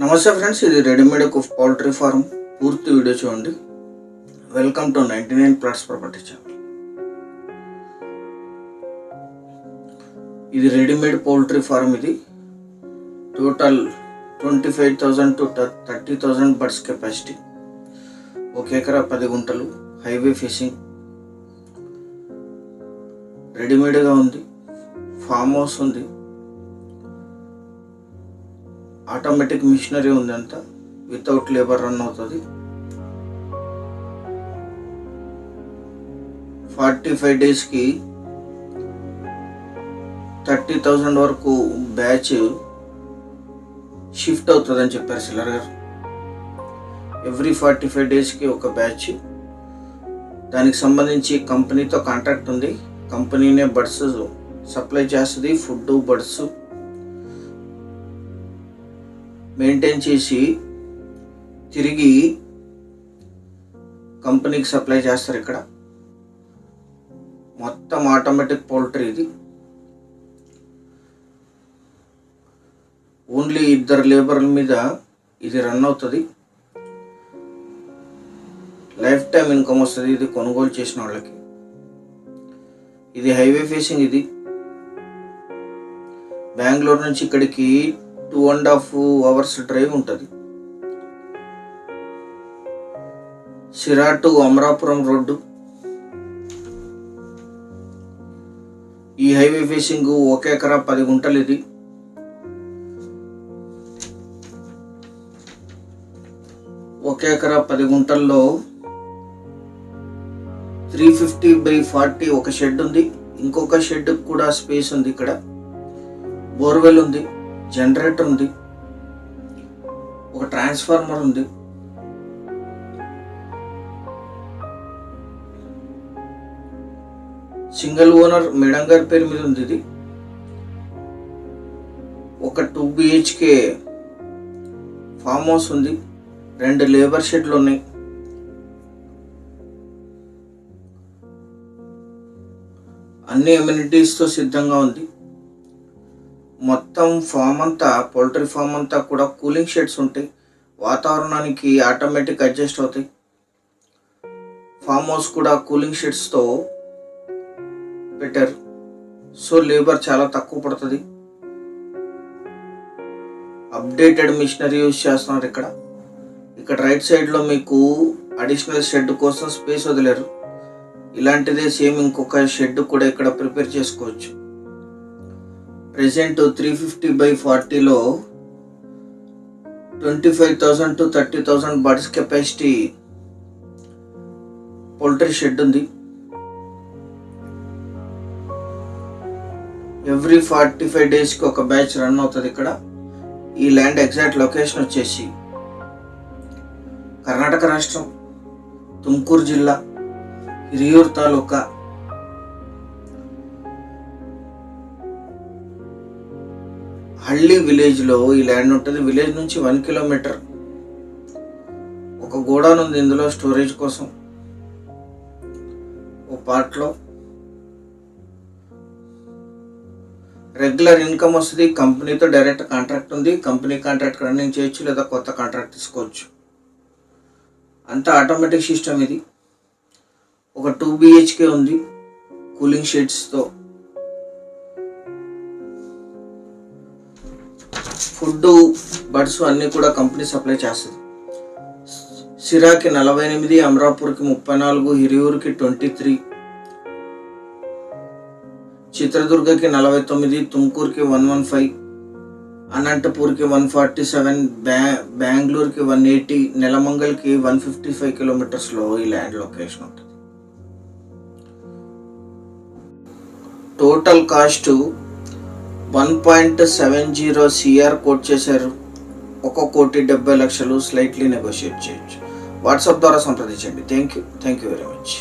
నమస్తే ఫ్రెండ్స్, ఇది readymade poultry farm పూర్తి వీడియో చూడండి. Welcome to 99 plots property channel. ఇది రెడీమేడ్ పౌల్ట్రీ ఫార్మ్. ఇది టోటల్ 25,000 to 30,000 బర్డ్స్ కెపాసిటీ. 1 ఎకరా 10 గుంటలు, హైవే ఫేసింగ్, రెడీమేడ్గా ఉంది. ఫామ్ హౌస్ ఉంది, ఆటోమేటిక్ మిషనరీ ఉంది, అంతా వితౌట్ లేబర్ రన్ అవుతుంది. 45 డేస్కి 30,000 వరకు బ్యాచ్ షిఫ్ట్ అవుతుందని చెప్పారు సెల్లర్ గారు. ఎవ్రీ 45 డేస్కి ఒక బ్యాచ్. దానికి సంబంధించి కంపెనీతో కాంట్రాక్ట్ ఉంది. కంపెనీనే బర్డ్స్ సప్లై చేస్తుంది. ఫుడ్, బర్డ్స్ మెయింటైన్ చేసి తిరిగి కంపెనీకి సప్లై చేస్తారు. ఇక్కడ మొత్తం ఆటోమేటిక్ పౌల్ట్రీ. ఇది ఓన్లీ 2 లేబర్ల మీద ఇది రన్ అవుతుంది. లైఫ్ టైం ఇన్కమ్ వస్తుంది ఇది కొనుగోలు చేసిన వాళ్ళకి. ఇది హైవే ఫేసింగ్. ఇది బెంగళూరు నుంచి ఇక్కడికి 2.5 hours డ్రైవ్ ఉంటుంది. సిరా టు అమరాపురం రోడ్డు. ఈ హైవే ఫేసింగ్ 1 ఎకరా 10 గుంటలు. ఇది 1 ఎకరా 10 గుంటల్లో 350/40 ఒక షెడ్ ఉంది. ఇంకొక షెడ్ కూడా స్పేస్ ఉంది. ఇక్కడ బోర్వెల్ ఉంది, జనరేటర్ ఉంది, ఒక ట్రాన్స్ఫార్మర్ ఉంది. సింగిల్ ఓనర్ మేడం గారి పేరు మీద ఉంది. ఇది ఒక 2 BHK ఫామ్ హౌస్ ఉంది. 2 లేబర్ షెడ్లు ఉన్నాయి. అన్ని అమ్యూనిటీస్తో సిద్ధంగా ఉంది. మొత్తం ఫామ్ అంతా, పౌల్ట్రీ ఫామ్ అంతా కూడా కూలింగ్ షెడ్స్ ఉంటాయి. వాతావరణానికి ఆటోమేటిక్ అడ్జస్ట్ అవుతాయి. ఫామ్ హౌస్ కూడా కూలింగ్ షెడ్స్తో పెట్టారు. సో లేబర్ చాలా తక్కువ పడుతుంది. అప్డేటెడ్ మిషనరీ యూజ్ చేస్తున్నారు. ఇక్కడ రైట్ సైడ్లో మీకు అడిషనల్ షెడ్ కోసం స్పేస్ వదిలేరు. ఇలాంటిదే సేమ్ ఇంకొక షెడ్ కూడా ఇక్కడ ప్రిపేర్ చేసుకోవచ్చు. ప్రెజెంట్ 350/40లో 25,000 to 30,000 birds capacity poultry shed ఉంది. ఎవ్రీ 45 డేస్కి ఒక బ్యాచ్ రన్ అవుతుంది. ఇక్కడ ఈ ల్యాండ్ ఎగ్జాక్ట్ లొకేషన్ వచ్చేసి కర్ణాటక రాష్ట్రం, తుమ్కూరు జిల్లా, ಹಿರಿಯೂರು తాలూకా, హళ్ళి విలేజ్లో ఈ ల్యాండ్ ఉంటుంది. విలేజ్ నుంచి 1 కిలోమీటర్. ఒక గోడౌన్ ఉంది ఇందులో స్టోరేజ్ కోసం. ఓ పార్ట్లో రెగ్యులర్ ఇన్కమ్ వస్తుంది. కంపెనీతో డైరెక్ట్ కాంట్రాక్ట్ ఉంది. కంపెనీ కాంట్రాక్ట్ రన్నింగ్ చేయొచ్చు, లేదా కొత్త కాంట్రాక్ట్ తీసుకోవచ్చు. అంతా ఆటోమేటిక్ సిస్టమ్. ఇది ఒక 2 BHK ఉంది కూలింగ్ షెడ్స్తో. ఫుడ్, బర్డ్స్ అన్నీ కూడా కంపెనీ సప్లై చేస్తుంది. సిరాకి 48, అమరాపూర్కి 34, హిరియూరుకి 23, చిత్రదుర్గకి 49, తుమ్కూరుకి 115, అనంతపూర్కి 147, బెంగళూరుకి 180, నెలమంగల్కి 155 కిలోమీటర్స్లో ఈ ల్యాండ్ లొకేషన్ ఉంటుంది. టోటల్ కాస్ట్ 1.70 CR కోట్ చేశారు. 1,70,00,000 స్లైట్లీ నెగోషియేట్ చేయొచ్చు. వాట్సాప్ ద్వారా సంప్రదించండి. Thank you very much.